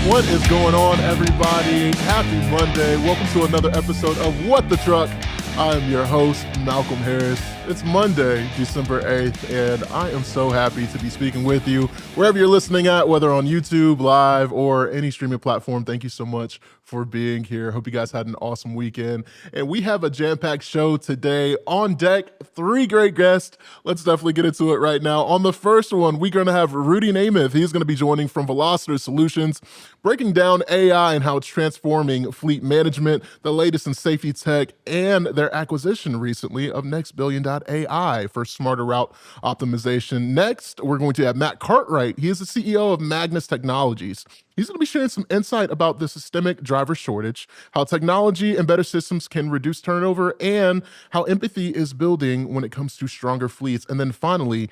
What is going on, everybody? Happy Monday. Welcome to another episode of What the Truck. I am your host, Malcolm Harris. It's Monday, December 8th, and I am so happy to be speaking with you wherever you're listening at, whether on YouTube, live, or any streaming platform. Thank you so much for being here. Hope you guys had an awesome weekend. And we have a jam-packed show today. On deck, 3 great guests. Let's definitely get into it right now. On the first one, we're going to have Rudy Nemeth. He's going to be joining from Veloster Solutions, breaking down AI and how it's transforming fleet management, the latest in safety tech, and their acquisition recently of NextBillion.ai for smarter route optimization. Next, we're going to have Matt Cartwright. He is the CEO of Magnus Technologies. He's going to be sharing some insight about the systemic driver shortage, how technology and better systems can reduce turnover, and how empathy is building when it comes to stronger fleets. And then finally,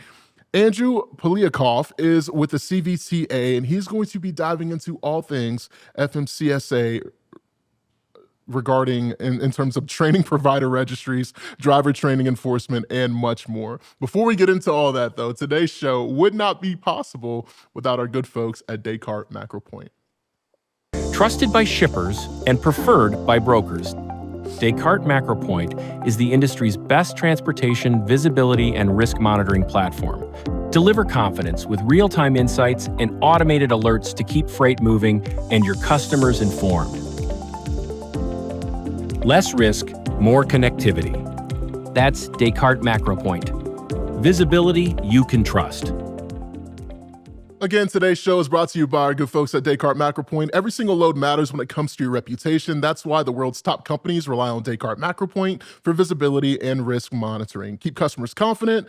Andrew Poliakoff is with the CVTA, and he's going to be diving into all things FMCSA regarding in terms of training provider registries, driver training enforcement, and much more. Before we get into all that, though, today's show would not be possible without our good folks at Descartes MacroPoint. Trusted by shippers and preferred by brokers, Descartes MacroPoint is the industry's best transportation visibility and risk monitoring platform. Deliver confidence with real-time insights and automated alerts to keep freight moving and your customers informed. Less risk, more connectivity. That's Descartes MacroPoint. Visibility you can trust. Again, today's show is brought to you by our good folks at Descartes MacroPoint. Every single load matters when it comes to your reputation. That's why the world's top companies rely on Descartes MacroPoint for visibility and risk monitoring. Keep customers confident,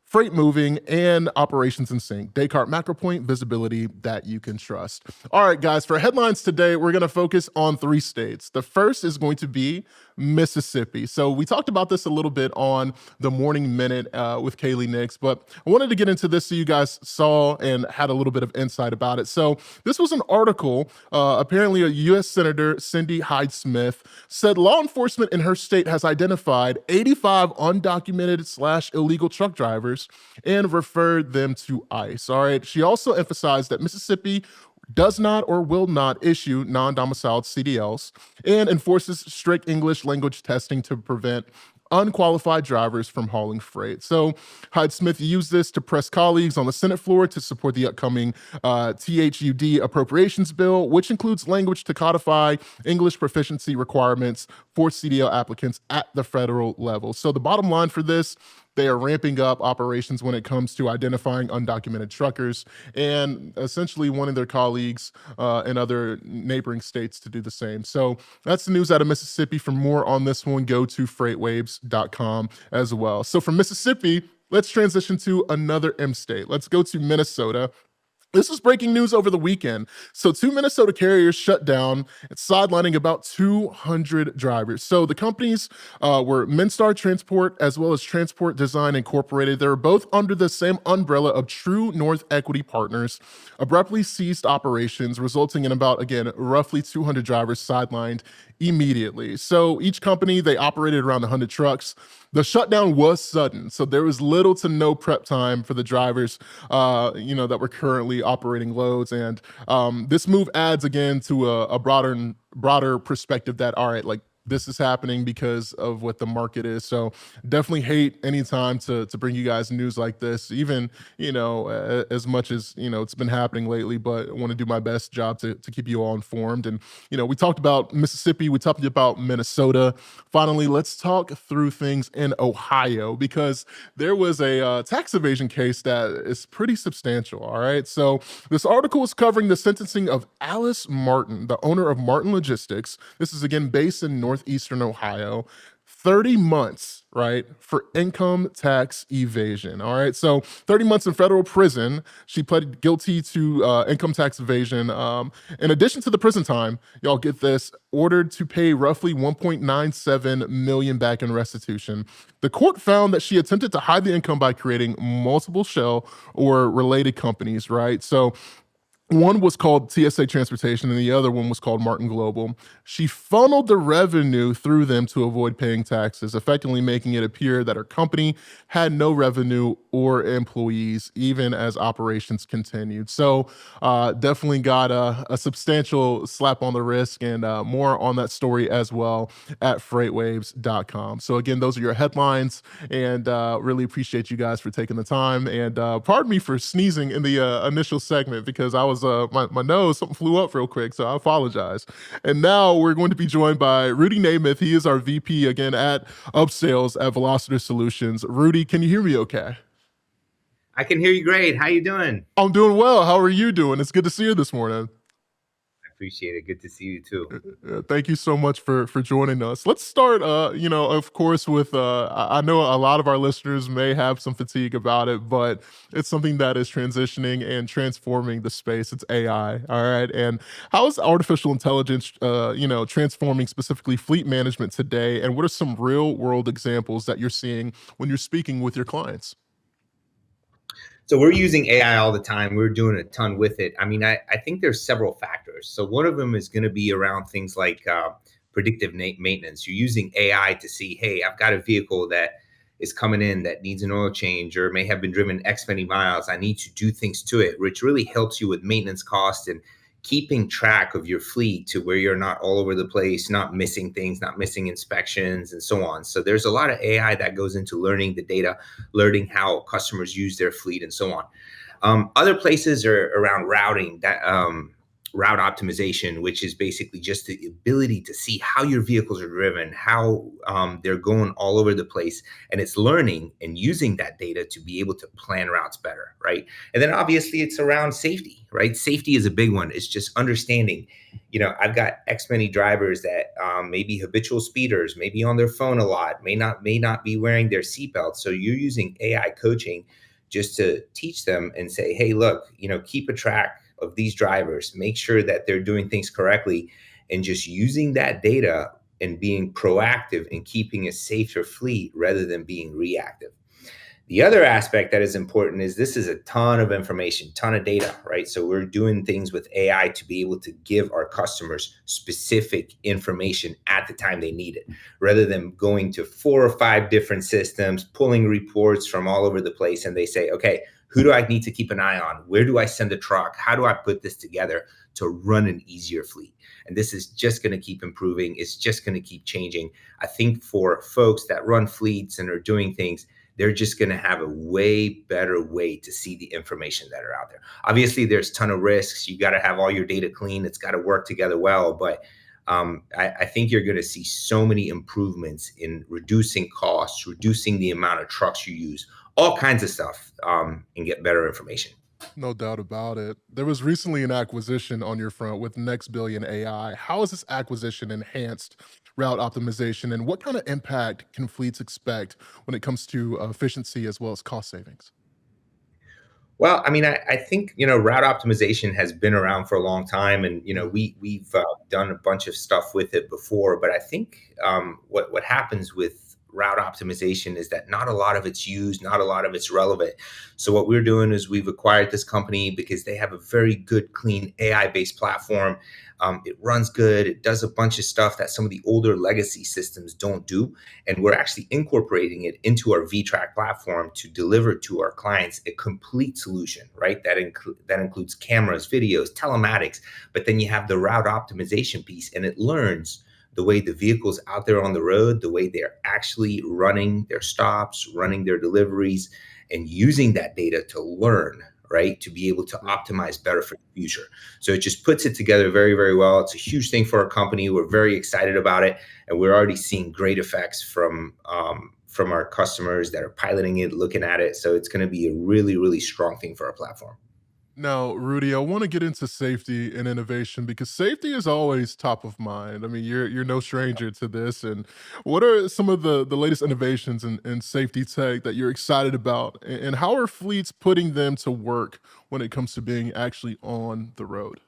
freight moving, and operations in sync. Descartes MacroPoint, visibility that you can trust. All right, guys, for headlines today, we're going to focus on 3 states. The first is going to be Mississippi. So we talked about this a little bit on the Morning Minute with Kaylee Nix, but I wanted to get into this so you guys saw and had a little bit of insight about it. So this was an article, apparently a U.S. Senator Cindy Hyde-Smith said law enforcement in her state has identified 85 undocumented / illegal truck drivers and referred them to ICE. All right. She also emphasized that Mississippi does not or will not issue non-domiciled CDLs and enforces strict English language testing to prevent unqualified drivers from hauling freight. So Hyde-Smith used this to press colleagues on the Senate floor to support the upcoming THUD appropriations bill, which includes language to codify English proficiency requirements for CDL applicants at the federal level. So the bottom line for this, they are ramping up operations when it comes to identifying undocumented truckers and essentially wanting their colleagues in other neighboring states to do the same. So that's the news out of Mississippi. For more on this one, go to FreightWaves.com as well. So from Mississippi, let's transition to another M state. Let's go to Minnesota. This was breaking news over the weekend. So 2 Minnesota carriers shut down, sidelining about 200 drivers. So the companies were Minstar Transport as well as Transport Design Incorporated. They were both under the same umbrella of True North Equity Partners, abruptly ceased operations, resulting in about, again, roughly 200 drivers sidelined immediately. So each company, they operated around 100 trucks. The shutdown was sudden, so there was little to no prep time for the drivers, that were currently operating loads. And this move adds again to a broader perspective that, all right, like this is happening because of what the market is. So definitely hate any time to bring you guys news like this, even, as much as, it's been happening lately, but I want to do my best job to keep you all informed. And, we talked about Mississippi, we talked about Minnesota. Finally, let's talk through things in Ohio, because there was a tax evasion case that is pretty substantial. All right. So this article is covering the sentencing of Alice Martin, the owner of Martin Logistics. This is again based in Northeastern Ohio. 30 months, right, for income tax evasion. All right, so 30 months in federal prison. She pled guilty to income tax evasion. In addition to the prison time, y'all get this, ordered to pay roughly $1.97 million back in restitution. The court found that she attempted to hide the income by creating multiple shell or related companies, right? So one was called TSA Transportation and the other one was called Martin Global. She funneled the revenue through them to avoid paying taxes, effectively making it appear that her company had no revenue or employees, even as operations continued. So, definitely got a substantial slap on the wrist, and more on that story as well at FreightWaves.com. So, again, those are your headlines, and really appreciate you guys for taking the time. And pardon me for sneezing in the initial segment because I was my nose, something flew up real quick, so I apologize. And now we're going to be joined by Rudy Nemeth. He is our VP again at Upsales at Veloster Solutions. Rudy, can you hear me okay? I can hear you great. How you doing? I'm doing well. How are you doing? It's good to see you this morning. Appreciate it. Good to see you too. Thank you so much for joining us. Let's start, of course, with I know a lot of our listeners may have some fatigue about it, but it's something that is transitioning and transforming the space. It's AI, all right. And how is artificial intelligence, transforming specifically fleet management today? And what are some real world examples that you're seeing when you're speaking with your clients? So we're using AI all the time. We're doing a ton with it. I mean, I think there's several factors. So one of them is going to be around things like predictive maintenance. You're using AI to see, hey, I've got a vehicle that is coming in that needs an oil change or may have been driven X many miles. I need to do things to it, which really helps you with maintenance costs and keeping track of your fleet to where you're not all over the place, not missing things, not missing inspections and so on. So there's a lot of AI that goes into learning the data, learning how customers use their fleet and so on. Other places are around routing, that route optimization, which is basically just the ability to see how your vehicles are driven, how they're going all over the place. And it's learning and using that data to be able to plan routes better, right? And then obviously it's around safety, right? Safety is a big one. It's just understanding, I've got X many drivers that may be habitual speeders, maybe on their phone a lot, may not be wearing their seatbelt. So you're using AI coaching just to teach them and say, hey, look, keep a track of these drivers, make sure that they're doing things correctly, and just using that data and being proactive in keeping a safer fleet rather than being reactive. The other aspect that is important is this is a ton of information, ton of data, right? So we're doing things with AI to be able to give our customers specific information at the time they need it, rather than going to 4 or 5 different systems, pulling reports from all over the place, and they say, okay, who do I need to keep an eye on? Where do I send a truck? How do I put this together to run an easier fleet? And this is just going to keep improving. It's just going to keep changing. I think for folks that run fleets and are doing things, they're just going to have a way better way to see the information that are out there. Obviously, there's a ton of risks. You got to have all your data clean. It's got to work together well. But I think you're going to see so many improvements in reducing costs, reducing the amount of trucks you use, all kinds of stuff, and get better information. No doubt about it. There was recently an acquisition on your front with NextBillion.ai. How has this acquisition enhanced route optimization, and what kind of impact can fleets expect when it comes to efficiency as well as cost savings? Well, I mean, I think, route optimization has been around for a long time, and, we've done a bunch of stuff with it before. But I think what happens with route optimization is that not a lot of it's used, not a lot of it's relevant. So what we're doing is we've acquired this company because they have a very good, clean AI-based platform. It runs good. It does a bunch of stuff that some of the older legacy systems don't do. And we're actually incorporating it into our V-Track platform to deliver to our clients a complete solution, right? That includes cameras, videos, telematics, but then you have the route optimization piece, and it learns the way the vehicles out there on the road, the way they're actually running their stops, running their deliveries, and using that data to learn, right? To be able to optimize better for the future. So it just puts it together very, very well. It's a huge thing for our company. We're very excited about it. And we're already seeing great effects from our customers that are piloting it, looking at it. So it's going to be a really, really strong thing for our platform. Now, Rudy, I want to get into safety and innovation because safety is always top of mind. I mean, you're no stranger to this. And what are some of the latest innovations in safety tech that you're excited about? And how are fleets putting them to work when it comes to being actually on the road?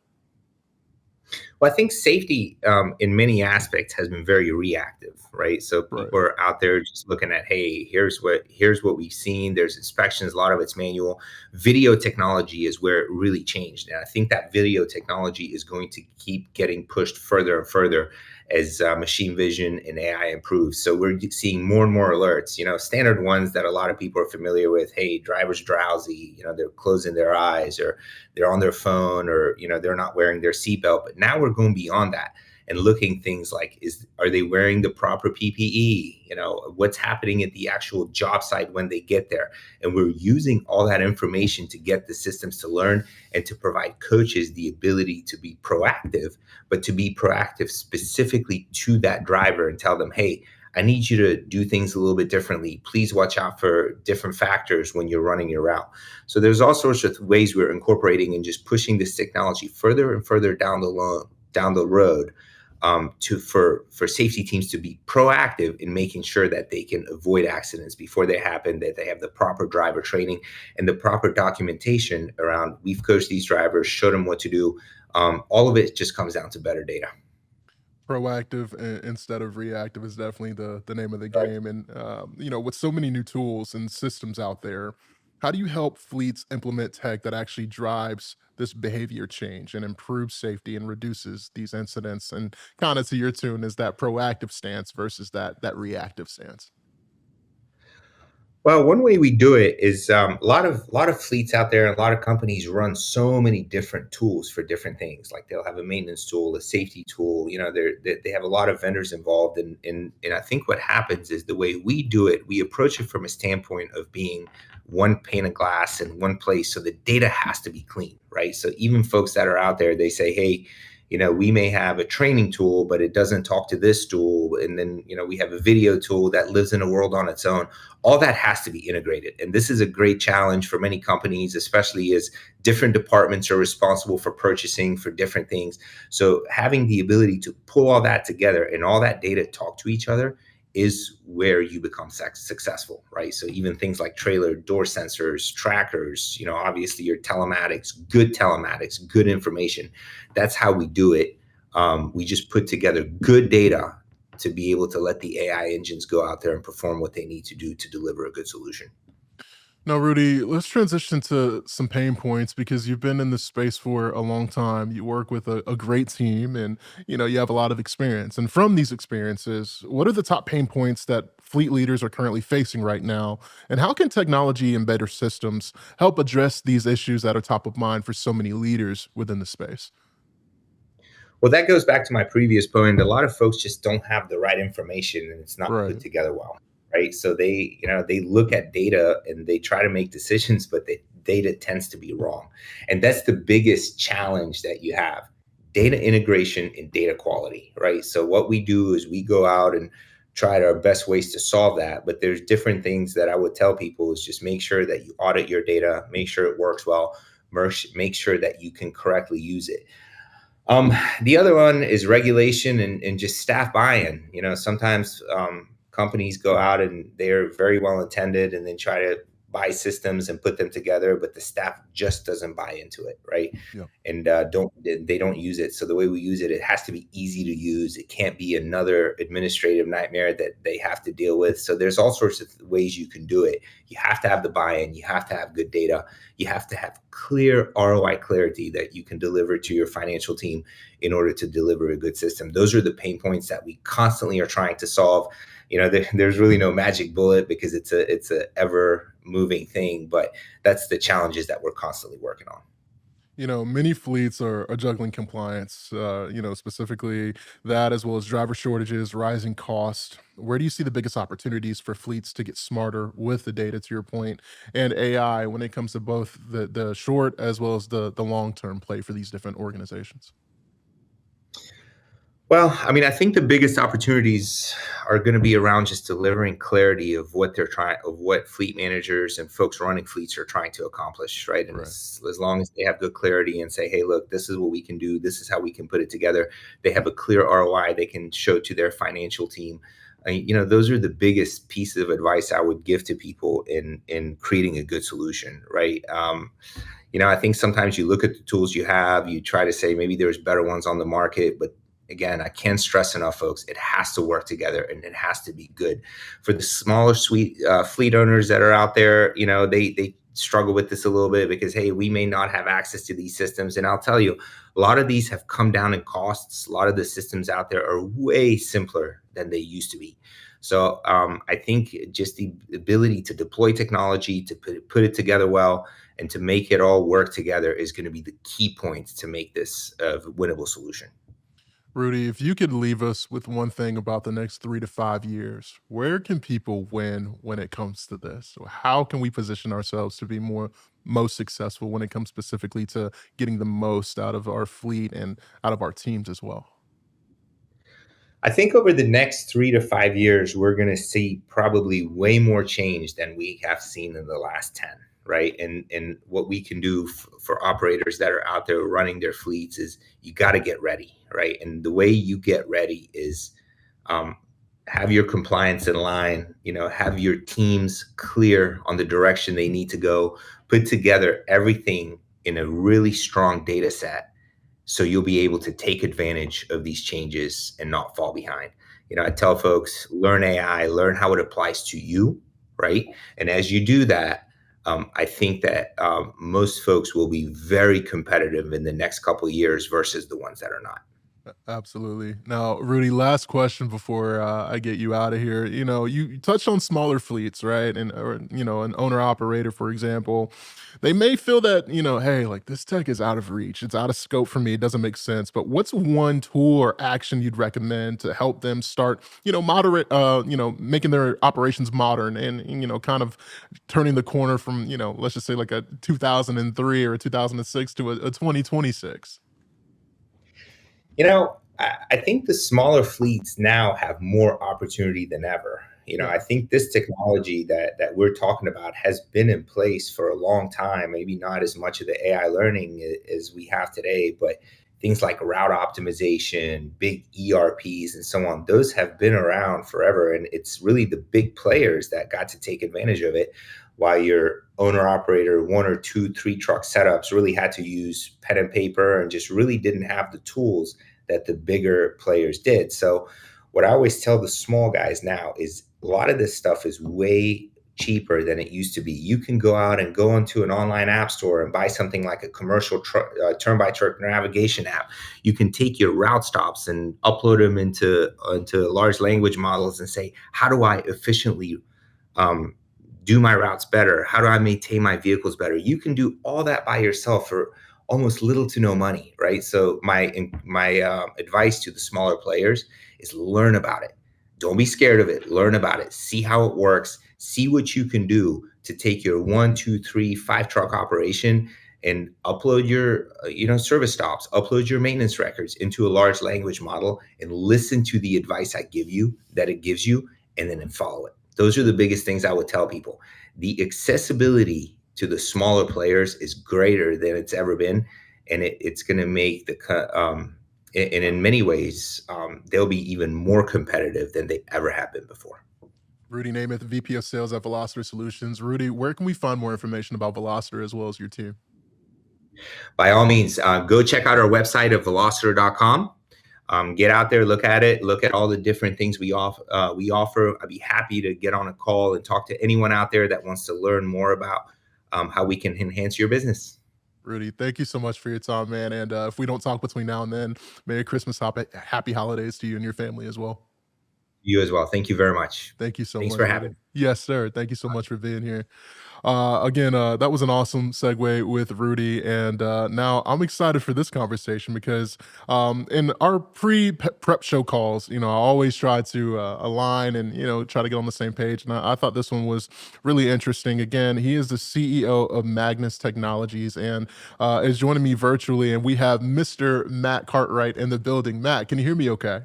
Well, I think safety in many aspects has been very reactive, right? So people are out there just looking at, hey, here's what we've seen. There's inspections, a lot of it's manual. Video technology is where it really changed. And I think that video technology is going to keep getting pushed further and further as machine vision and AI improves. So we're seeing more and more alerts, standard ones that a lot of people are familiar with. Hey, driver's drowsy, they're closing their eyes, or they're on their phone, or, they're not wearing their seatbelt. But now we're going beyond that and looking things like, are they wearing the proper PPE? What's happening at the actual job site when they get there? And we're using all that information to get the systems to learn and to provide coaches the ability to be proactive, but to be proactive specifically to that driver and tell them, hey, I need you to do things a little bit differently. Please watch out for different factors when you're running your route. So there's all sorts of ways we're incorporating and just pushing this technology further and further down the road for safety teams to be proactive in making sure that they can avoid accidents before they happen, that they have the proper driver training and the proper documentation around, we've coached these drivers, showed them what to do. All of it just comes down to better data. Proactive instead of reactive is definitely the name of the game. And with so many new tools and systems out there, how do you help fleets implement tech that actually drives this behavior change and improves safety and reduces these incidents? And kind of to your tune is that proactive stance versus that reactive stance. Well, one way we do it is a lot of fleets out there and a lot of companies run so many different tools for different things. Like they'll have a maintenance tool, a safety tool. They have a lot of vendors involved, and I think what happens is the way we do it, we approach it from a standpoint of being one pane of glass in one place, so the data has to be clean, right? So even folks that are out there, they say, hey, we may have a training tool, but it doesn't talk to this tool. And then, we have a video tool that lives in a world on its own. All that has to be integrated. And this is a great challenge for many companies, especially as different departments are responsible for purchasing for different things. So having the ability to pull all that together and all that data talk to each other is where you become successful, right? So even things like trailer door sensors, trackers, obviously your telematics, good information. That's how we do it. We just put together good data to be able to let the AI engines go out there and perform what they need to do to deliver a good solution. Now, Rudy, let's transition to some pain points because you've been in this space for a long time. You work with a great team and you have a lot of experience. And from these experiences, what are the top pain points that fleet leaders are currently facing right now? And how can technology and better systems help address these issues that are top of mind for so many leaders within the space? Well, that goes back to my previous point. A lot of folks just don't have the right information and it's not put Right. together well. Right. So they look at data and they try to make decisions, but the data tends to be wrong. And that's the biggest challenge that you have: data integration and data quality. Right. So what we do is we go out and try our best ways to solve that. But there's different things that I would tell people is just make sure that you audit your data, make sure it works well, make sure that you can correctly use it. The other one is regulation and just staff buy-in. Sometimes companies go out and they're very well intended and then try to buy systems and put them together, but the staff just doesn't buy into it, right? Yeah. And they don't use it. So the way we use it, it has to be easy to use. It can't be another administrative nightmare that they have to deal with. So there's all sorts of ways you can do it. You have to have the buy-in. You have to have good data. You have to have clear ROI clarity that you can deliver to your financial team in order to deliver a good system. Those are the pain points that we constantly are trying to solve. There's really no magic bullet because it's a ever moving thing, but that's the challenges that we're constantly working on. Many fleets are juggling compliance, specifically that as well as driver shortages, rising cost. Where do you see the biggest opportunities for fleets to get smarter with the data, to your point, and AI when it comes to both the short as well as the long-term play for these different organizations? Well, I mean, I think the biggest opportunities are going to be around just delivering clarity of what of what fleet managers and folks running fleets are trying to accomplish, right? And Right. as long as they have good clarity and say, hey, look, this is what we can do, this is how we can put it together, they have a clear ROI they can show to their financial team. Those are the biggest pieces of advice I would give to people in creating a good solution, right? I think sometimes you look at the tools you have, you try to say maybe there's better ones on the market, but again, I can't stress enough, folks, it has to work together and it has to be good. For the smaller fleet owners that are out there, they struggle with this a little bit because, hey, we may not have access to these systems. And I'll tell you, a lot of these have come down in costs. A lot of the systems out there are way simpler than they used to be. So I think just the ability to deploy technology, to put it together well, and to make it all work together is going to be the key points to make this a winnable solution. Rudy, if you could leave us with one thing about the next 3 to 5 years, where can people win when it comes to this? Or how can we position ourselves to be most successful when it comes specifically to getting the most out of our fleet and out of our teams as well? I think over the next 3 to 5 years, we're going to see probably way more change than we have seen in the last 10, right? And what we can do for operators that are out there running their fleets is you got to get ready, right? And the way you get ready is um, have your compliance in line, have your teams clear on the direction they need to go, put together everything in a really strong data set so you'll be able to take advantage of these changes and not fall behind. I tell folks, learn AI, learn how it applies to you, right? And as you do that, I think that most folks will be very competitive in the next couple of years versus the ones that are not. Absolutely. Now, Rudy, last question before I get you out of here. You touched on smaller fleets, right? And or an owner operator, for example, they may feel that hey, like this tech is out of reach, it's out of scope for me, it doesn't make sense. But what's one tool or action you'd recommend to help them start, moderate, making their operations modern and kind of turning the corner from let's just say like a 2003 or a 2006 to a 2026. I think the smaller fleets now have more opportunity than ever. Yeah. I think this technology that we're talking about has been in place for a long time, maybe not as much of the AI learning as we have today, but things like route optimization, big ERPs, and so on, those have been around forever. And it's really the big players that got to take advantage of it, while your owner operator, one or two, three truck setups really had to use pen and paper and just really didn't have the tools that the bigger players did. So what I always tell the small guys now is a lot of this stuff is way cheaper than it used to be. You can go out and go into an online app store and buy something like a commercial turn-by-turn navigation app. You can take your route stops and upload them into large language models and say, how do I efficiently do my routes better? How do I maintain my vehicles better? You can do all that by yourself for almost little to no money, right? So my advice to the smaller players is learn about it. Don't be scared of it. Learn about it. See how it works. See what you can do to take your 1, 2, 3, 5 truck operation and upload your service stops, upload your maintenance records into a large language model and listen to the advice it gives you, and then follow it. Those are the biggest things I would tell people. The accessibility to the smaller players is greater than it's ever been, and it's going to make and in many ways, they'll be even more competitive than they ever have been before. Rudy Nemeth, VP of Sales at Veloster Solutions. Rudy, where can we find more information about Veloster as well as your team? By all means, go check out our website at veloster.com. Get out there, look at it, look at all the different things we offer. I'd be happy to get on a call and talk to anyone out there that wants to learn more about how we can enhance your business. Rudy, thank you so much for your time, man. And if we don't talk between now and then, Merry Christmas, happy holidays to you and your family as well. You as well. Thank you very much. Thank you so much. Thanks for having me. Yes, sir. Thank you so much for being here. Again, that was an awesome segue with Rudy. And now I'm excited for this conversation because in our prep show calls, I always try to align and, try to get on the same page. And I thought this one was really interesting. Again, he is the CEO of Magnus Technologies and is joining me virtually. And we have Mr. Matt Cartwright in the building. Matt, can you hear me okay?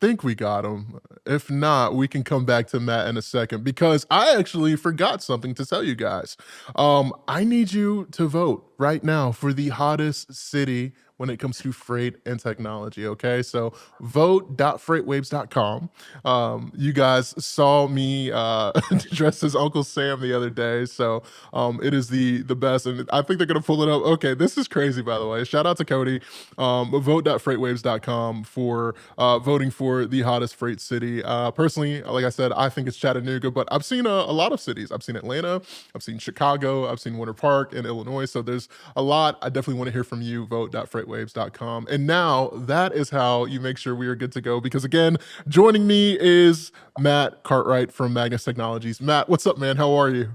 Think we got him. If not, we can come back to Matt in a second because I actually forgot something to tell you guys. I need you to vote right now for the hottest city when it comes to freight and technology. Okay, so vote.freightwaves.com. You guys saw me dressed as Uncle Sam the other day, so it is the best, and I think they're gonna pull it up. Okay, this is crazy, by the way. Shout out to Cody. Vote.freightwaves.com for voting for the hottest freight city. Personally, like I said, I think it's Chattanooga, but I've seen a lot of cities. I've seen Atlanta, I've seen Chicago, I've seen Winter Park in Illinois. So there's a lot. I definitely want to hear from you. Vote.freightwaves.com. And now that is how you make sure we are good to go. Because again, joining me is Matt Cartwright from Magnus Technologies. Matt, what's up, man? How are you?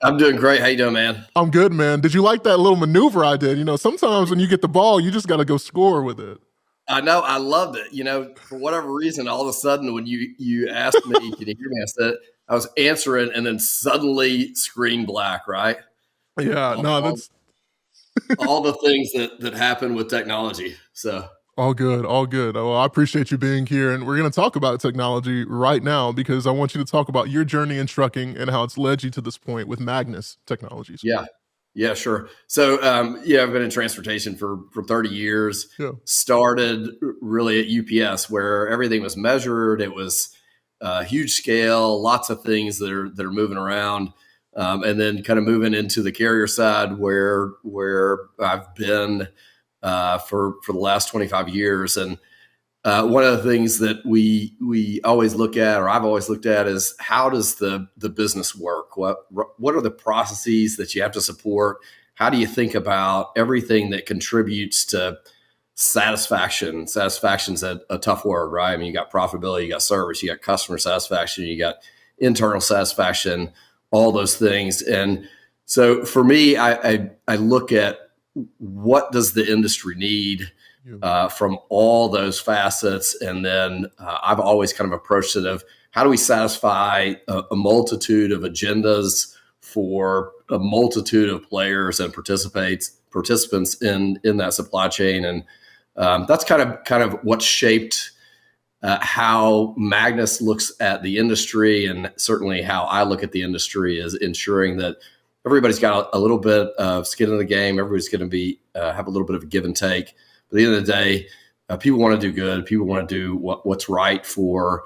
I'm doing great. How you doing, man? I'm good, man. Did you like that little maneuver I did? You know, sometimes when you get the ball, you just got to go score with it. I know. I loved it. You know, for whatever reason, all of a sudden when you asked me, can you hear me? I said, I was answering and then suddenly screen black, right? Yeah, that's all the things that happen with technology. So all good, all good. Well, I appreciate you being here, and we're going to talk about technology right now because I want you to talk about your journey in trucking and how it's led you to this point with Magnus Technologies. Yeah, sure. So, I've been in transportation for 30 years. Yeah. Started really at UPS where everything was measured. It was huge scale, lots of things that are moving around. And then kind of moving into the carrier side where I've been for the last 25 years. And one of the things that we always look at, or I've always looked at, is how does the business work? What are the processes that you have to support? How do you think about everything that contributes to satisfaction? Satisfaction's a tough word, right? I mean, you got profitability, you got service, you got customer satisfaction, you got internal satisfaction, all those things. And so for me, I look at what does the industry need from all those facets. And then I've always kind of approached it of how do we satisfy a multitude of agendas for a multitude of players and participants in that supply chain. And that's kind of what shaped how Magnus looks at the industry, and certainly how I look at the industry, is ensuring that everybody's got a little bit of skin in the game. Everybody's going to be have a little bit of a give and take. But at the end of the day, people want to do good. People want to do what's right for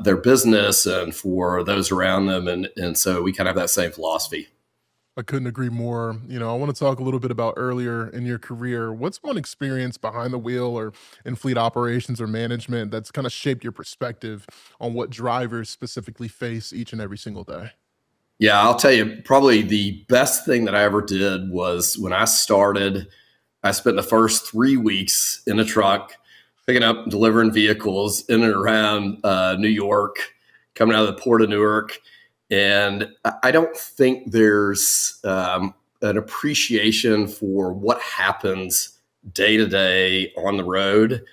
their business and for those around them. And so we kind of have that same philosophy. I couldn't agree more. You know, I want to talk a little bit about earlier in your career. What's one experience behind the wheel or in fleet operations or management that's kind of shaped your perspective on what drivers specifically face each and every single day? Yeah, I'll tell you, probably the best thing that I ever did was when I started, I spent the first 3 weeks in a truck, picking up and delivering vehicles in and around New York, coming out of the port of Newark. And I don't think there's an appreciation for what happens day to day on the road.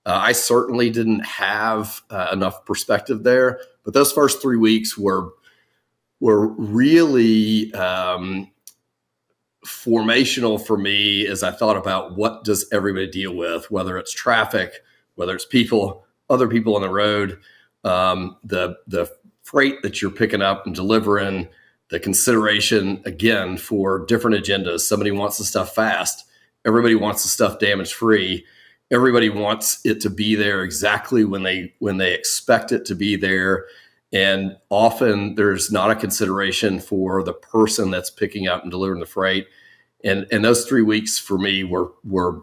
I certainly didn't have enough perspective there, but those first 3 weeks were really formational for me as I thought about what does everybody deal with, whether it's traffic, whether it's people, other people on the road, the freight that you're picking up and delivering, the consideration, again, for different agendas. Somebody wants the stuff fast. Everybody wants the stuff damage free. Everybody wants it to be there exactly when they expect it to be there. And often there's not a consideration for the person that's picking up and delivering the freight. And those 3 weeks for me were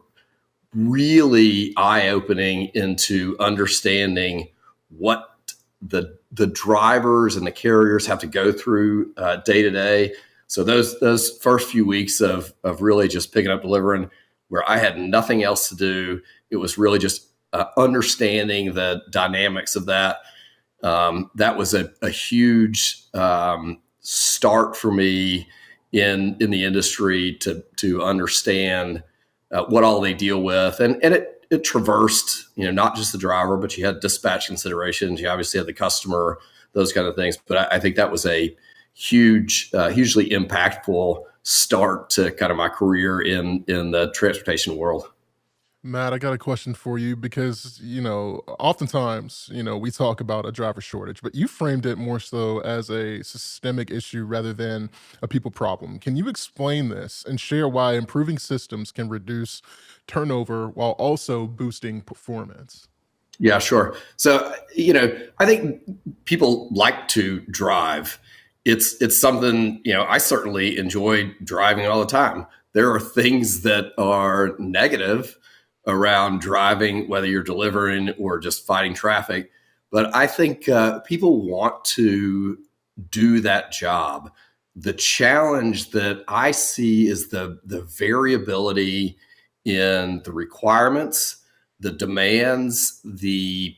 really eye-opening into understanding what the drivers and the carriers have to go through day to day. So those first few weeks of really just picking up, delivering, where I had nothing else to do, it was really just understanding the dynamics of that. That was a huge start for me in the industry to understand what all they deal with, and it traversed, not just the driver, but you had dispatch considerations. You obviously had the customer, those kind of things. But I think that was a hugely impactful start to kind of my career in the transportation world. Matt, I got a question for you because, oftentimes, we talk about a driver shortage, but you framed it more so as a systemic issue rather than a people problem. Can you explain this and share why improving systems can reduce turnover while also boosting performance? Yeah, sure. So, I think people like to drive. It's something, I certainly enjoy driving all the time. There are things that are negative around driving, whether you're delivering or just fighting traffic. But I think people want to do that job. The challenge that I see is the variability in the requirements, the demands, the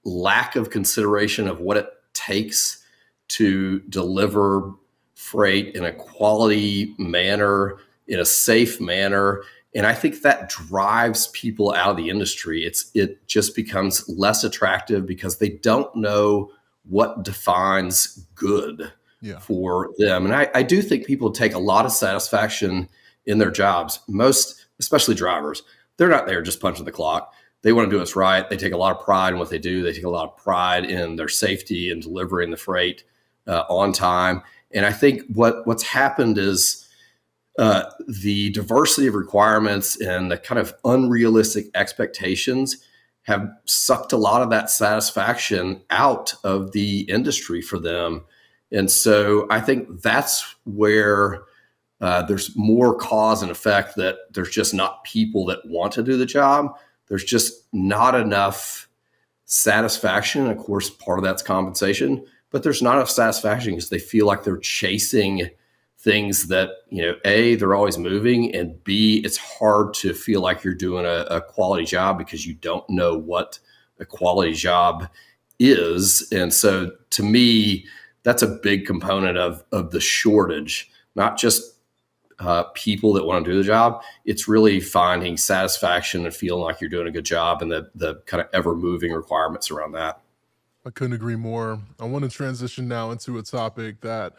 lack of consideration of what it takes to deliver freight in a quality manner, in a safe manner. And I think that drives people out of the industry. It just becomes less attractive because they don't know what defines good for them. And I do think people take a lot of satisfaction in their jobs, most, especially drivers. They're not there just punching the clock. They want to do what's right. They take a lot of pride in what they do. They take a lot of pride in their safety and delivering the freight on time. And I think what's happened is the diversity of requirements and the kind of unrealistic expectations have sucked a lot of that satisfaction out of the industry for them. And so I think that's where there's more cause and effect, that there's just not people that want to do the job. There's just not enough satisfaction. Of course, part of that's compensation, but there's not enough satisfaction because they feel like they're chasing things that, A, they're always moving, and B, it's hard to feel like you're doing a quality job because you don't know what a quality job is. And so to me, that's a big component of the shortage, not just people that want to do the job. It's really finding satisfaction and feeling like you're doing a good job, and the kind of ever moving requirements around that. I couldn't agree more. I want to transition now into a topic that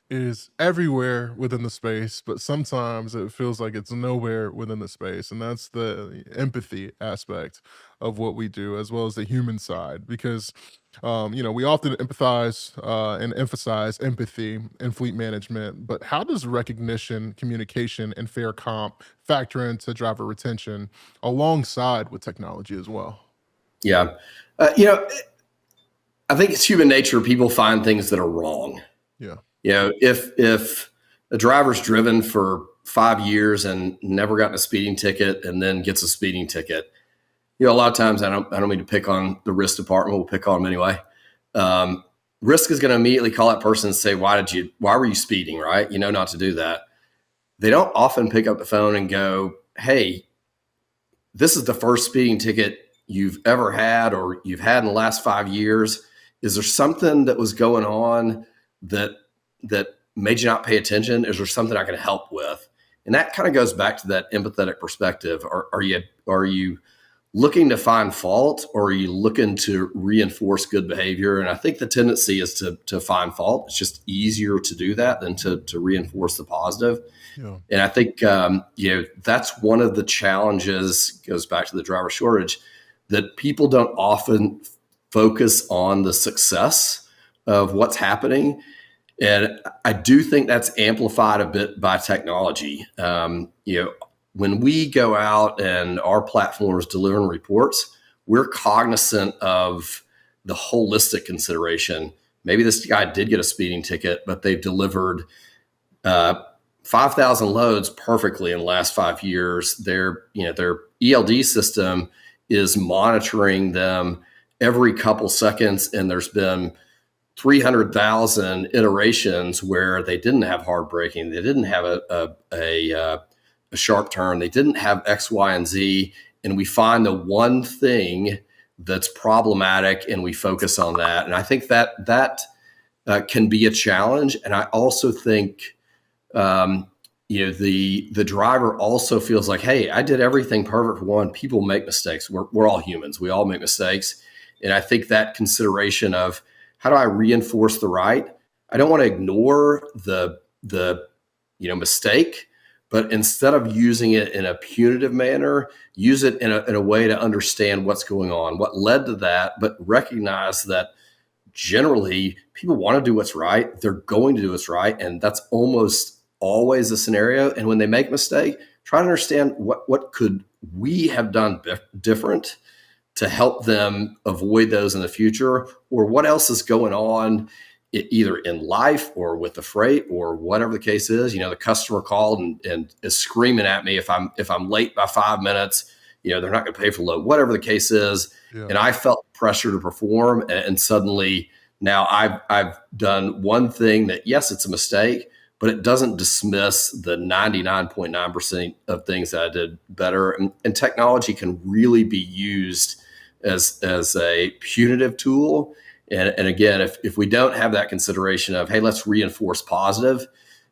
is everywhere within the space, but sometimes it feels like it's nowhere within the space. And that's the empathy aspect of what we do, as well as the human side. Because, we often empathize and emphasize empathy in fleet management, but how does recognition, communication, and fair comp factor into driver retention alongside with technology as well? Yeah. I think it's human nature. People find things that are wrong. Yeah. If a driver's driven for 5 years and never gotten a speeding ticket and then gets a speeding ticket, a lot of times I don't mean to pick on the risk department. We'll pick on them anyway. Risk is going to immediately call that person and say, why were you speeding? Right? You know not to do that. They don't often pick up the phone and go, hey, this is the first speeding ticket you've ever had or you've had in the last 5 years. Is there something that was going on that made you not pay attention? Is there something I can help with? And that kind of goes back to that empathetic perspective. Are you looking to find fault, or are you looking to reinforce good behavior? And I think the tendency is to find fault. It's just easier to do that than to reinforce the positive. Yeah. And I think that's one of the challenges, goes back to the driver shortage, that people don't often focus on the success of what's happening. And I do think that's amplified a bit by technology. When we go out and our platform is delivering reports, we're cognizant of the holistic consideration. Maybe this guy did get a speeding ticket, but they've delivered 5,000 loads perfectly in the last 5 years. Their ELD system is monitoring them every couple seconds, and there's been 300,000 iterations where they didn't have hard braking, they didn't have a sharp turn, they didn't have X, Y, and Z, and we find the one thing that's problematic and we focus on that. And I think that can be a challenge. And I also think the driver also feels like, hey, I did everything perfect for one. People make mistakes. We're all humans. We all make mistakes. And I think that consideration of, how do I reinforce the right? I don't want to ignore the mistake, but instead of using it in a punitive manner, use it in a way to understand what's going on, what led to that, but recognize that generally people want to do what's right. They're going to do what's right. And that's almost always the scenario. And when they make a mistake, try to understand what could we have done different to help them avoid those in the future, or what else is going on either in life or with the freight or whatever the case is. The customer called and is screaming at me if I'm late by 5 minutes, they're not going to pay for load, whatever the case is. Yeah. And I felt pressure to perform, and suddenly now I've done one thing that, yes, it's a mistake, but it doesn't dismiss the 99.9% of things that I did better. And technology can really be used as a punitive tool. And again, if we don't have that consideration of, hey, let's reinforce positive,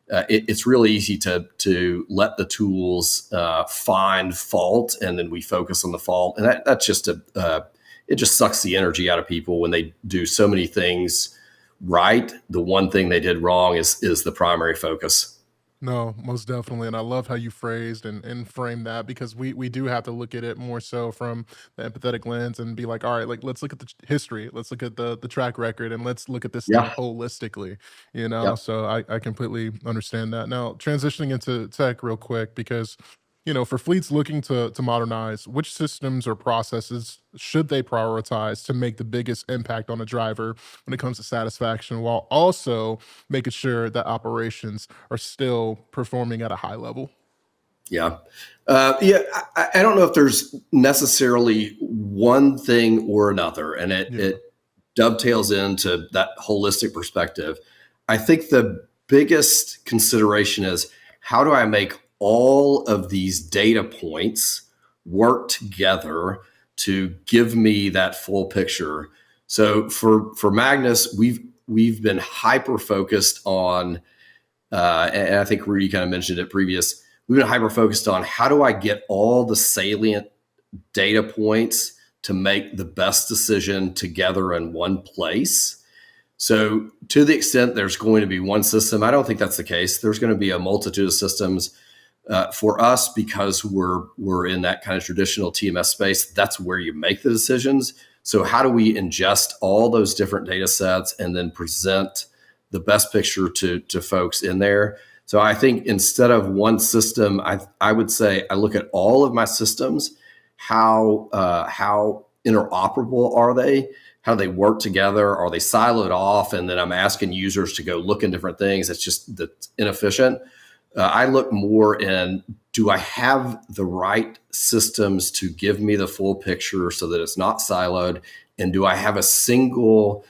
it's really easy to let the tools find fault, and then we focus on the fault. And that's just it just sucks the energy out of people when they do so many things right. The one thing they did wrong is the primary focus. No, most definitely. And I love how you phrased and framed that, because we do have to look at it more so from the empathetic lens and be like, all right, like, let's look at the history, let's look at the track record, and let's look at this thing holistically, Yep. So I completely understand that. Now, transitioning into tech real quick, because for fleets looking to modernize, which systems or processes should they prioritize to make the biggest impact on a driver when it comes to satisfaction, while also making sure that operations are still performing at a high level? Yeah. I don't know if there's necessarily one thing or another, and it dovetails into that holistic perspective. I think the biggest consideration is, how do I make all of these data points work together to give me that full picture? So for Magnus, we've been hyper focused on, and I think Rudy kind of mentioned it previous. We've been hyper focused on, how do I get all the salient data points to make the best decision together in one place. So to the extent there's going to be one system, I don't think that's the case. There's going to be a multitude of systems. For us, because we're in that kind of traditional TMS space, that's where you make the decisions. So how do we ingest all those different data sets and then present the best picture to folks in there? So I think instead of one system, I would say I look at all of my systems. How interoperable are they? How do they work together? Are they siloed off? And then I'm asking users to go look in different things. That's inefficient. I look more in, do I have the right systems to give me the full picture so that it's not siloed? And do I have a single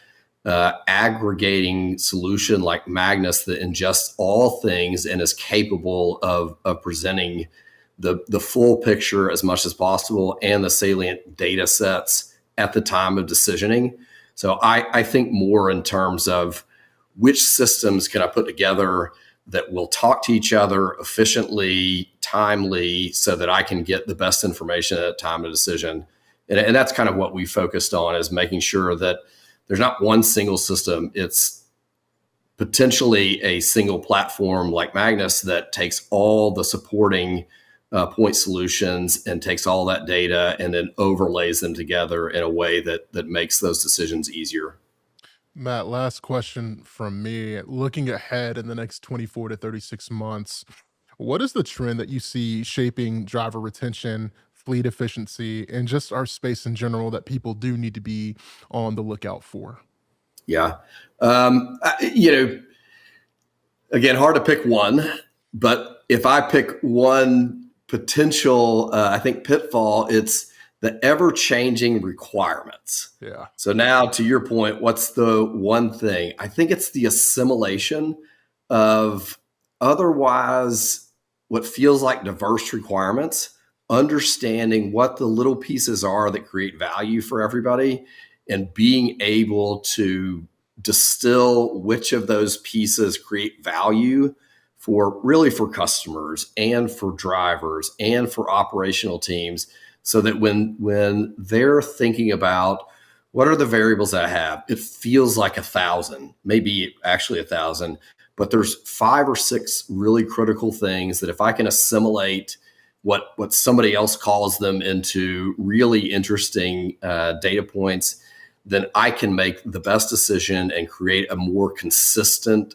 aggregating solution like Magnus that ingests all things and is capable of presenting the full picture as much as possible and the salient data sets at the time of decisioning? So I think more in terms of, which systems can I put together that will talk to each other efficiently, timely, so that I can get the best information at a time of decision. And that's kind of what we focused on, is making sure that there's not one single system. It's potentially a single platform like Magnus that takes all the supporting point solutions and takes all that data and then overlays them together in a way that makes those decisions easier. Matt, last question from me. Looking ahead in the next 24 to 36 months, what is the trend that you see shaping driver retention, fleet efficiency, and just our space in general that people do need to be on the lookout for? Yeah. Again, hard to pick one, but if I pick one potential, I think pitfall, it's the ever-changing requirements. Yeah. So now, to your point, what's the one thing? I think it's the assimilation of otherwise what feels like diverse requirements, understanding what the little pieces are that create value for everybody, and being able to distill which of those pieces create value for customers and for drivers and for operational teams, so that when they're thinking about what are the variables that I have, it feels like 1,000, maybe actually 1,000, but there's 5 or 6 really critical things that if I can assimilate what somebody else calls them into really interesting data points, then I can make the best decision and create a more consistent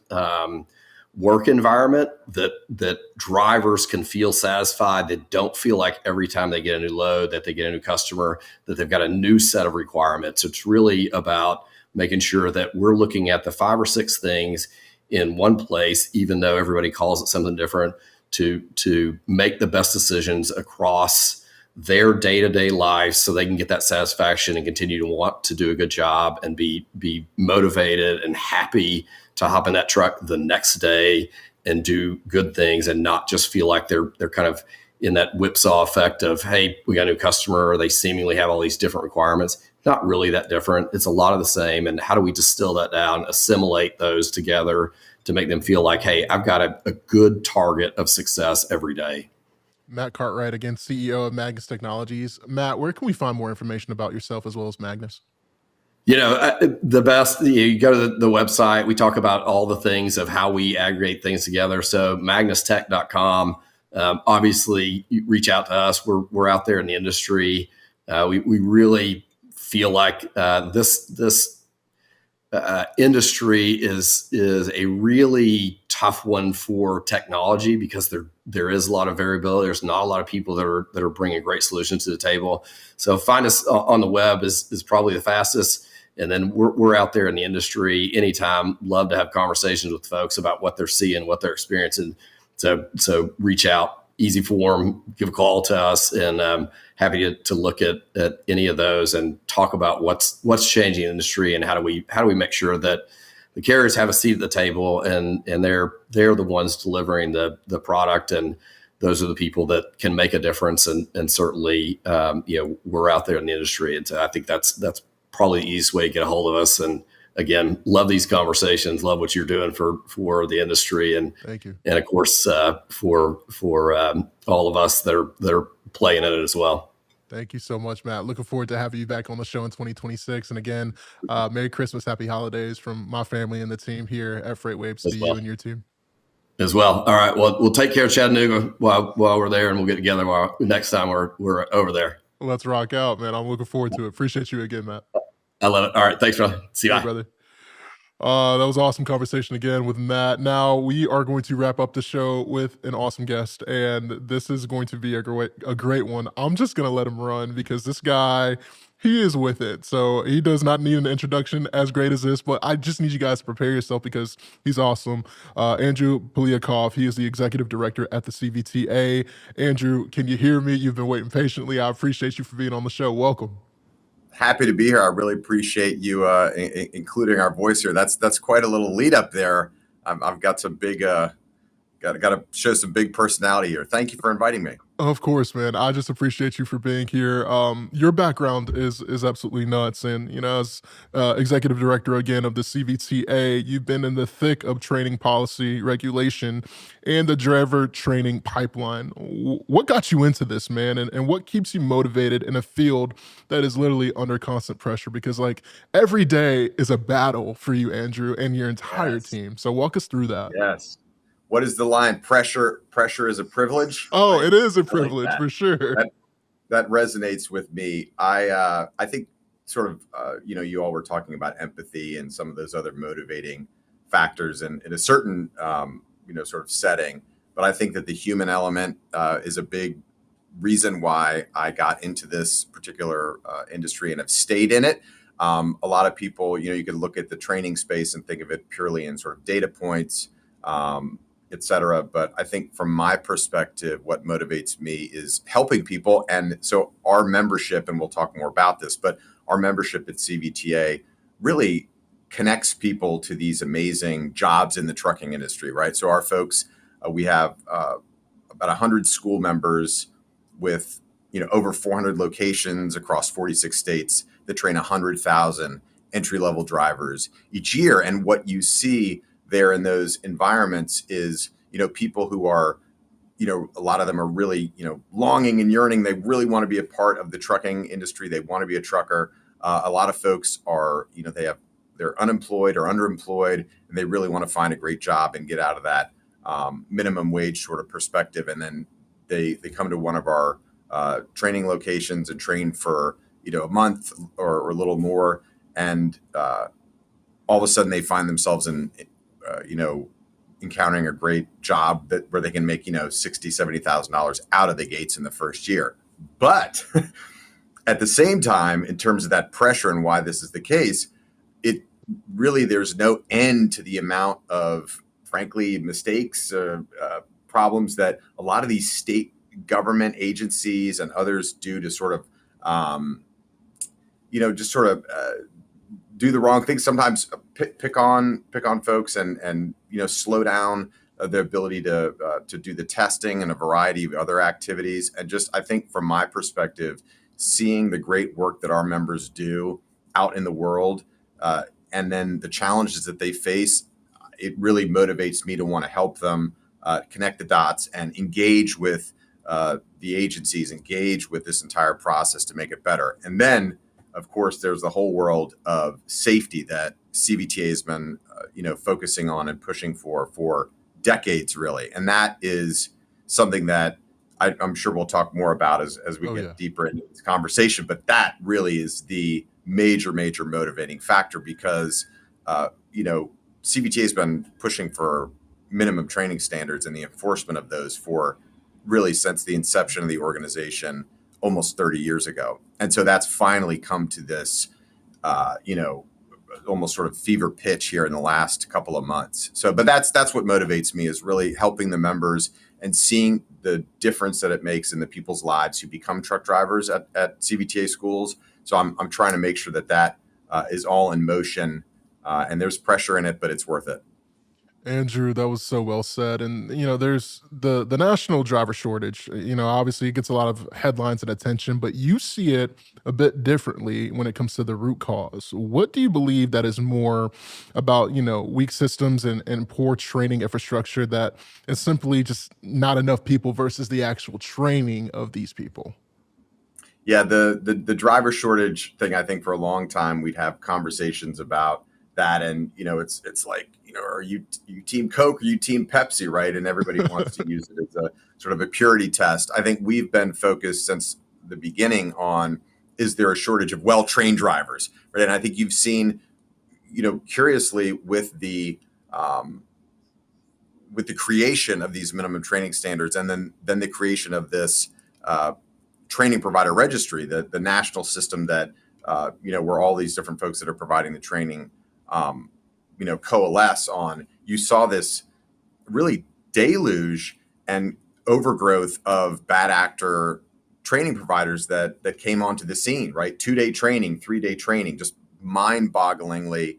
work environment that drivers can feel satisfied, that don't feel like every time they get a new load, that they get a new customer, that they've got a new set of requirements. It's really about making sure that we're looking at the 5 or 6 things in one place, even though everybody calls it something different, to make the best decisions across their day-to-day life so they can get that satisfaction and continue to want to do a good job and be motivated and happy to hop in that truck the next day and do good things, and not just feel like they're kind of in that whipsaw effect of, hey, we got a new customer, or they seemingly have all these different requirements. Not really that different. It's a lot of the same. And how do we distill that down, assimilate those together to make them feel like, hey, I've got a good target of success every day. Matt Cartwright, again, CEO of Magnus Technologies. Matt, where can we find more information about yourself as well as Magnus? The best, you go to the website. We talk about all the things of how we aggregate things together. So magnustech.com. Obviously, you reach out to us. We're out there in the industry. We really feel like this industry is a really tough one for technology, because there is a lot of variability. There's not a lot of people that are bringing great solutions to the table. So find us on the web is probably the fastest. And then we're out there in the industry anytime. Love to have conversations with folks about what they're seeing, what they're experiencing. So reach out, easy form, give a call to us, and happy to look at any of those and talk about what's changing in the industry, and how do we make sure that the carriers have a seat at the table, and they're the ones delivering the product, and those are the people that can make a difference. And certainly, we're out there in the industry, and so I think that's probably the easiest way to get a hold of us. And again, love these conversations, love what you're doing for the industry, and thank you. And of course, for all of us that are playing in it as well. Thank you so much, Matt. Looking forward to having you back on the show in 2026. And again, Merry Christmas, Happy Holidays from my family and the team here at FreightWaves to you and your team. As well. All right. Well, we'll take care of Chattanooga while we're there, and we'll get together next time we're over there. Let's rock out, man. I'm looking forward to it. Appreciate you again, Matt. I love it. All right. Thanks, brother. See you. Hey, brother. That was an awesome conversation again with Matt. Now we are going to wrap up the show with an awesome guest, and this is going to be a great one. I'm just going to let him run because this guy, he is with it. So he does not need an introduction as great as this, but I just need you guys to prepare yourself because he's awesome. Andrew Poliakov, he is the executive director at the CVTA. Andrew, can you hear me? You've been waiting patiently. I appreciate you for being on the show. Welcome. Happy to be here. I really appreciate you including our voice here. That's quite a little lead up there. I've got some big, got to show some big personality here. Thank you for inviting me. Of course, man. I just appreciate you for being here. Your background is absolutely nuts. And, as executive director again of the CVTA, you've been in the thick of training policy, regulation, and the driver training pipeline. What got you into this, man? And what keeps you motivated in a field that is literally under constant pressure? Because every day is a battle for you, Andrew, and your entire team. So walk us through that. Yes. What is the line? Pressure is a privilege. Oh, it is a privilege for sure. That resonates with me. I think sort of, you all were talking about empathy and some of those other motivating factors in a certain, sort of setting. But I think that the human element is a big reason why I got into this particular industry and have stayed in it. A lot of people, you could look at the training space and think of it purely in sort of data points, et cetera. But I think from my perspective, what motivates me is helping people. And so our membership, and we'll talk more about this, but our membership at CVTA really connects people to these amazing jobs in the trucking industry, right? So our folks, we have about 100 school members with, over 400 locations across 46 states that train 100,000 entry-level drivers each year. And what you see there in those environments is, people who are, a lot of them are really, longing and yearning. They really want to be a part of the trucking industry. They want to be a trucker. A lot of folks are, they they're unemployed or underemployed, and they really want to find a great job and get out of that minimum wage sort of perspective. And then they come to one of our training locations and train for a month or a little more, and all of a sudden they find themselves in encountering a great job where they can make $60,000-$70,000 out of the gates in the first year. But at the same time, in terms of that pressure and why this is the case, it really, there's no end to the amount of, frankly, mistakes, problems that a lot of these state government agencies and others do to sort of, just sort of do the wrong thing. Sometimes pick on folks and slow down their ability to do the testing and a variety of other activities. And just, I think from my perspective, seeing the great work that our members do out in the world, and then the challenges that they face, it really motivates me to want to help them connect the dots and engage with the agencies, engage with this entire process to make it better. And then, of course, there's the whole world of safety that CVTA has been, focusing on and pushing for decades, really. And that is something that I'm sure we'll talk more about as we get deeper into this conversation. But that really is the major motivating factor, because, CVTA has been pushing for minimum training standards and the enforcement of those for really since the inception of the organization almost 30 years ago. And so that's finally come to this, almost sort of fever pitch here in the last couple of months. So, but that's what motivates me, is really helping the members and seeing the difference that it makes in the people's lives who become truck drivers at CVTA schools. So I'm trying to make sure that is all in motion, and there's pressure in it, but it's worth it. Andrew, that was so well said. And, there's the national driver shortage, obviously it gets a lot of headlines and attention, but you see it a bit differently when it comes to the root cause. What do you believe that is more about, weak systems and poor training infrastructure, that is simply just not enough people, versus the actual training of these people? Yeah, the driver shortage thing, I think for a long time we'd have conversations about that, and it's like, are you team Coke or you team Pepsi, right? And everybody wants to use it as a sort of a purity test. I think we've been focused since the beginning on, is there a shortage of well-trained drivers, right? And I think you've seen, curiously, with the creation of these minimum training standards, and then the creation of this training provider registry, the national system that where all these different folks that are providing the training coalesce on, you saw this really deluge and overgrowth of bad actor training providers that came onto the scene, right? 2-day training, 3-day training, just mind-bogglingly,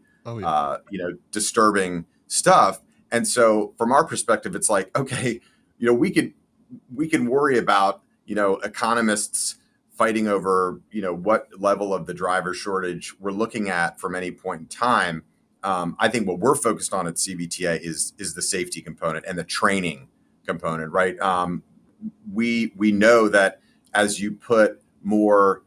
disturbing stuff. And so from our perspective, it's like, okay, we can worry about, economists fighting over, what level of the driver shortage we're looking at from any point in time. I think what we're focused on at CVTA is the safety component and the training component, right? We know that as you put more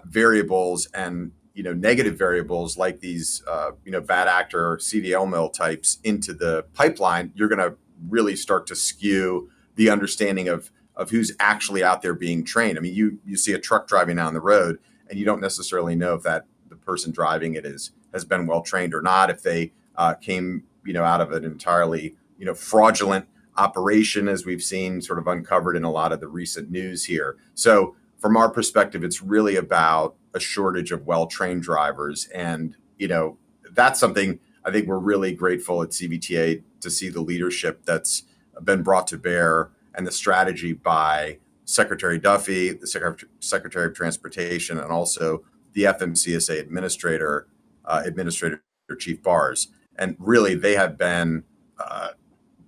variables and negative variables like these bad actor CDL mill types into the pipeline, you're going to really start to skew the understanding of who's actually out there being trained. I mean, you see a truck driving down the road, and you don't necessarily know if the person driving it has been well trained or not, if they came out of an entirely fraudulent operation, as we've seen sort of uncovered in a lot of the recent news here. So from our perspective, it's really about a shortage of well-trained drivers, and that's something I think we're really grateful at CVTA to see the leadership that's been brought to bear, and the strategy by Secretary Duffy, the Secretary of Transportation, and also the FMCSA Administrator Chief Bars. And really, they have been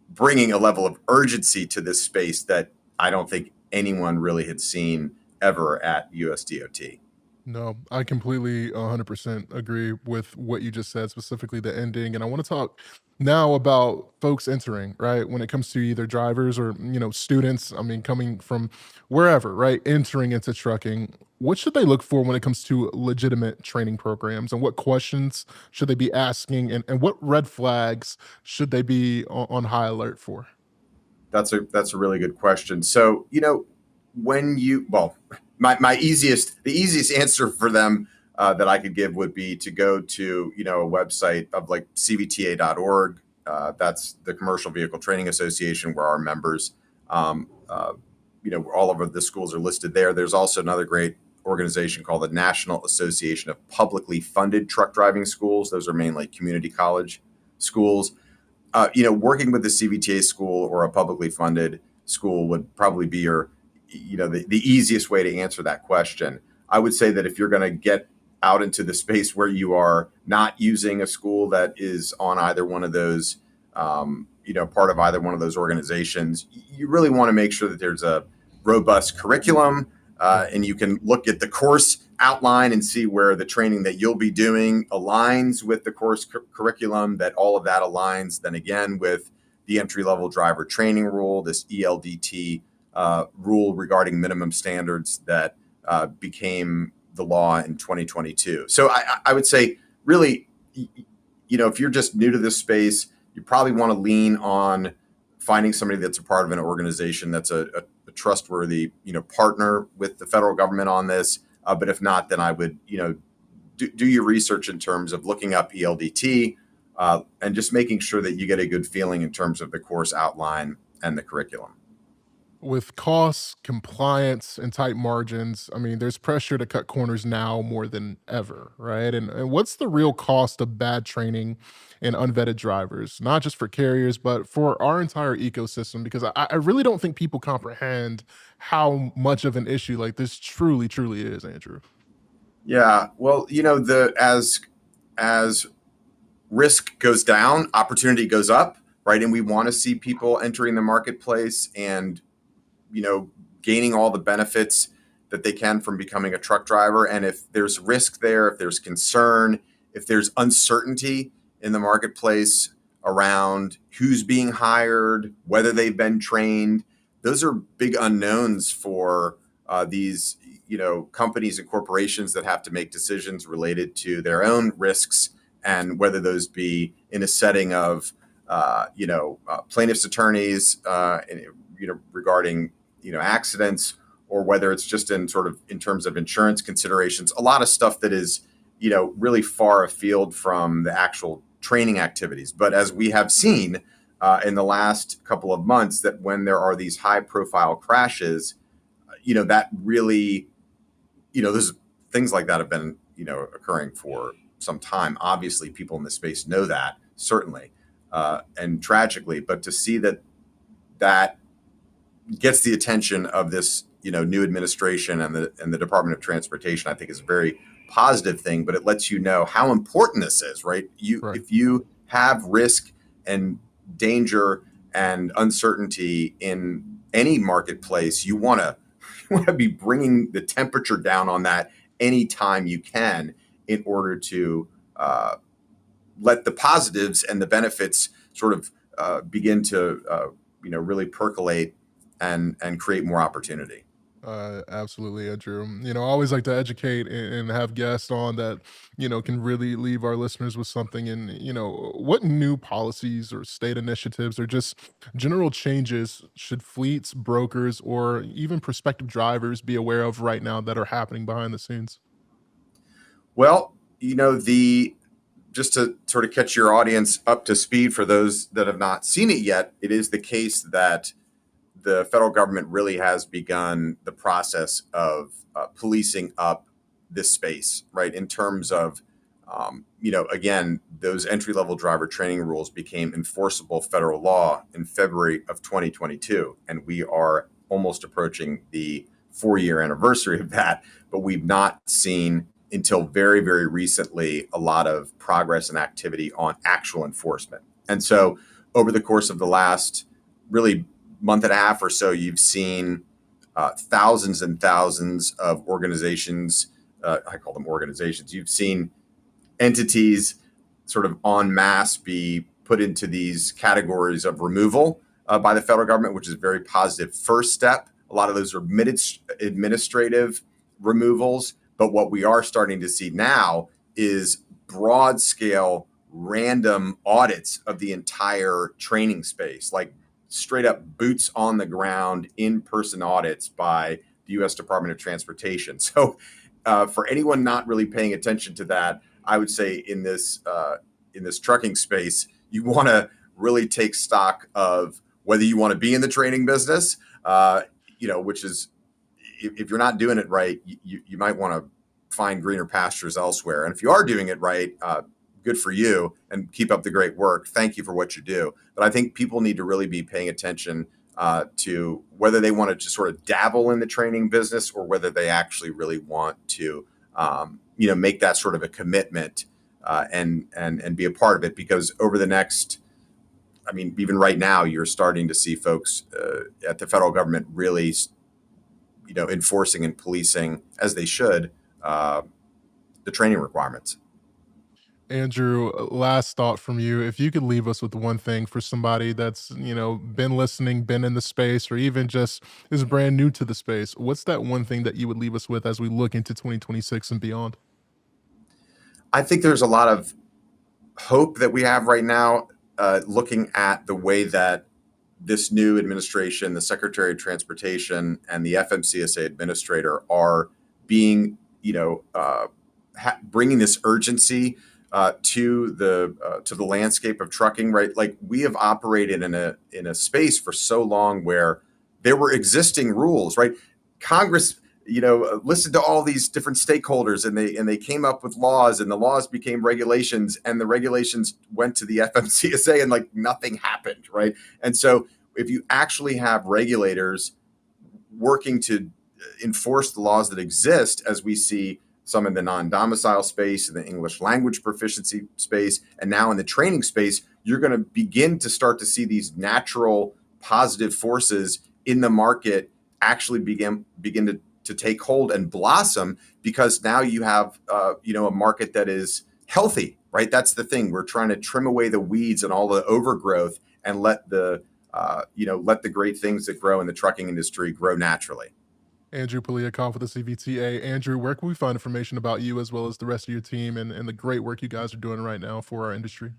bringing a level of urgency to this space that I don't think anyone really had seen ever at USDOT. No, I completely 100% agree with what you just said, specifically the ending. And I want to talk now about folks entering, right? When it comes to either drivers or, students, I mean, coming from wherever, right? Entering into trucking. what should they look for when it comes to legitimate training programs, and what questions should they be asking, and what red flags should they be on high alert for? That's a really good question. So, when you, well, the easiest answer for them that I could give would be to go to, a website of like cvta.org. That's the Commercial Vehicle Training Association, where our members, all over the schools are listed there. There's also another great organization called the National Association of Publicly Funded Truck Driving Schools. Those are mainly community college schools. Working with the CVTA school or a publicly funded school would probably be the easiest way to answer that question. I would say that if you're going to get out into the space where you are not using a school that is on either one of those, part of either one of those organizations, you really want to make sure that there's a robust curriculum, and you can look at the course outline and see where the training that you'll be doing aligns with the course curriculum, that all of that aligns then again with the entry-level driver training rule, this ELDT rule regarding minimum standards that became the law in 2022. So I would say really, if you're just new to this space, you probably want to lean on finding somebody that's a part of an organization that's a trustworthy, partner with the federal government on this. But if not, then I would, do your research in terms of looking up ELDT and just making sure that you get a good feeling in terms of the course outline and the curriculum. With costs, compliance, and tight margins, I mean, there's pressure to cut corners now more than ever, right? And what's the real cost of bad training and unvetted drivers, not just for carriers, but for our entire ecosystem? Because I really don't think people comprehend how much of an issue like this truly, truly is, Andrew. Yeah, well, as risk goes down, opportunity goes up, right? And we want to see people entering the marketplace and gaining all the benefits that they can from becoming a truck driver. And if there's risk there, if there's concern, if there's uncertainty in the marketplace around who's being hired, whether they've been trained, those are big unknowns for these, companies and corporations that have to make decisions related to their own risks, and whether those be in a setting of, plaintiff's attorneys, regarding accidents, or whether it's just in terms of insurance considerations. A lot of stuff that is really far afield from the actual training activities. But as we have seen in the last couple of months, that when there are these high profile crashes, that really, there's things like that have been occurring for some time. Obviously people in the space know that, certainly, and tragically, but to see that gets the attention of this, new administration and the Department of Transportation, I think is a very positive thing. But it lets you know how important this is, right? Right. If you have risk and danger and uncertainty in any marketplace, you want to be bringing the temperature down on that anytime you can, in order to let the positives and the benefits sort of begin to really percolate and create more opportunity. Absolutely, Andrew. I always like to educate and have guests on that, can really leave our listeners with something. And, what new policies or state initiatives or just general changes should fleets, brokers, or even prospective drivers be aware of right now that are happening behind the scenes? Well, just to sort of catch your audience up to speed, for those that have not seen it yet, it is the case that the federal government really has begun the process of policing up this space, right? In terms of, again, those entry-level driver training rules became enforceable federal law in February of 2022. And we are almost approaching the 4-year anniversary of that, but we've not seen until very, very recently a lot of progress and activity on actual enforcement. And so over the course of the last really month and a half or so, you've seen thousands and thousands of organizations. I call them organizations. You've seen entities sort of en masse be put into these categories of removal by the federal government, which is a very positive first step. A lot of those are administrative removals. But what we are starting to see now is broad scale random audits of the entire training space, like straight up boots on the ground, in-person audits by the U.S. Department of Transportation. So for anyone not really paying attention to that, I would say in this trucking space, you want to really take stock of whether you want to be in the training business, which is, if you're not doing it right, you might want to find greener pastures elsewhere. And if you are doing it right, good for you, and keep up the great work. Thank you for what you do. But I think people need to really be paying attention to whether they want to just sort of dabble in the training business or whether they actually really want to, make that sort of a commitment and be a part of it. Because over the next, even right now, you're starting to see folks at the federal government really, enforcing and policing, as they should, the training requirements. Andrew, last thought from you. If you could leave us with one thing for somebody that's, been listening, been in the space, or even just is brand new to the space, what's that one thing that you would leave us with as we look into 2026 and beyond? I think there's a lot of hope that we have right now, looking at the way that this new administration, the Secretary of Transportation, and the FMCSA administrator are being, bringing this urgency to the landscape of trucking, right? Like, we have operated in a space for so long where there were existing rules, right? Congress, listened to all these different stakeholders, and they came up with laws, and the laws became regulations, and the regulations went to the FMCSA, and nothing happened, right? And so if you actually have regulators working to enforce the laws that exist, as we see some in the non-domicile space, in the English language proficiency space, and now in the training space, you're going to begin to start to see these natural positive forces in the market actually begin to take hold and blossom, because now you have a market that is healthy, right? That's the thing. We're trying to trim away the weeds and all the overgrowth and let the great things that grow in the trucking industry grow naturally. Andrew Poliakoff with the CVTA. Andrew, where can we find information about you as well as the rest of your team and the great work you guys are doing right now for our industry?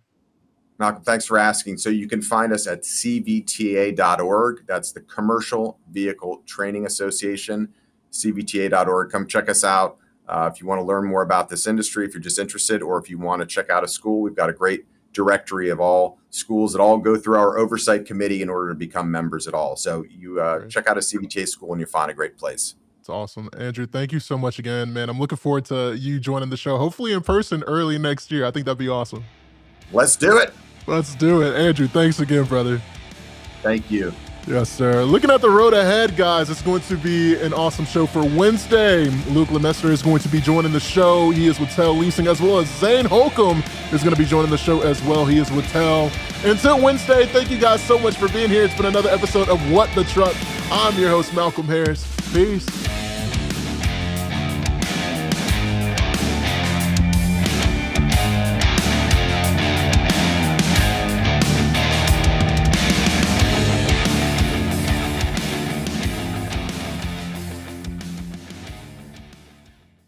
Malcolm, thanks for asking. So you can find us at cvta.org. That's the Commercial Vehicle Training Association, cvta.org. Come check us out. If you want to learn more about this industry, if you're just interested, or if you want to check out a school, we've got a great directory of all schools that all go through our oversight committee in order to become members at all. So you check out a CVTA school and you'll find a great place. It's awesome. Andrew, thank you so much again, man. I'm looking forward to you joining the show, hopefully in person early next year. I think that'd be awesome. Let's do it. Let's do it. Andrew, thanks again, brother. Thank you. Yes, sir. Looking at the road ahead, guys, it's going to be an awesome show for Wednesday. Luke Lemester is going to be joining the show. He is with TEL Leasing, as well as Zane Holcomb is going to be joining the show as well. He is with TEL. Until Wednesday, thank you guys so much for being here. It's been another episode of What the Truck. I'm your host, Malcolm Harris. Peace.